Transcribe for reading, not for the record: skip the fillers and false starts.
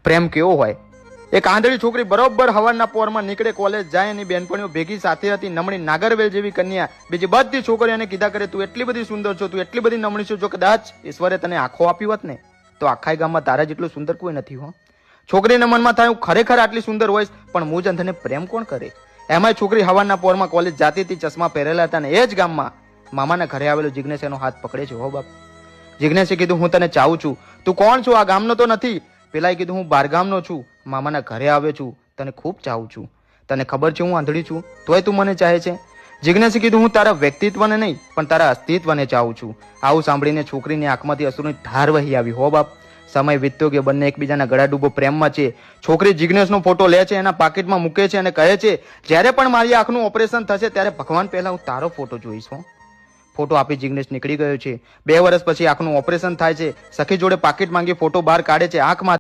પ્રેમ કેવો હોય. એક આંધળી છોકરી બરોબર હવારના પોરમાં નીકળે, કોલેજ જાય, એની બેનપણીઓ ભેગી સાથે હતી. નમણી નાગરવેલ જેવી કન્યા બીજી બધી છોકરીઓને કીધા કરે, તું એટલી બધી સુંદર છો, તું એટલી બધી નમણી છો. જો કદાચ ઈશ્વરે તને આંખો આપી હોત ને તો આખા ગામમાં તારા જેટલું સુંદર કોઈ નથી હો. છોકરીના મનમાં થાય, હું ખરેખર આટલી સુંદર હોઈશ, પણ મુજ અંધને પ્રેમ કોણ કરે. એમાંય છોકરી હવારના પોરમાં કોલેજ જાતી હતી, ચશ્મા પહેરેલા હતા, ને એ જ ગામમાં મામાના ઘરે આવેલો જિગ્નેશ એનો હાથ પકડે છે. હો બાપ. જિગ્નેશે કીધું, હું તને ચાહું છું. તું કોણ છો? આ ગામનો તો નથી. પેલાએ કીધું, હું બારગામનો છું, મામાના ઘરે આવ્યો છું, તને ખૂબ ચાહું છું. તને ખબર છે હું આંધળી છું, તોય તું મને ચાહે છે. જિગ્નેશે કીધું, હું તારા વ્યક્તિત્વને નહીં પણ તારા અસ્તિત્વને ચાહું છું. આવું સાંભળીને છોકરીની આંખમાંથી અશ્રુની ધાર વહી આવી. હો બાપ. સમય વીતતો કે બંને એકબીજાના ગળા ડૂબો પ્રેમમાં છે. છોકરી જિગ્નેશનો ફોટો લે છે, એના પાકીટમાં મૂકે છે અને કહે છે, જ્યારે પણ મારી આંખનું ઓપરેશન થશે ત્યારે ભગવાન પહેલા હું તારો ફોટો જોઈશ. ફોટો આપી જિગ્નેશ નીકળી ગયો છે. 2 વર્ષ પછી આંખનું ઓપરેશન થાય છે. સખી જોડે પાકીટ માંગી ફોટો બહાર કાઢે છે. આંખમાં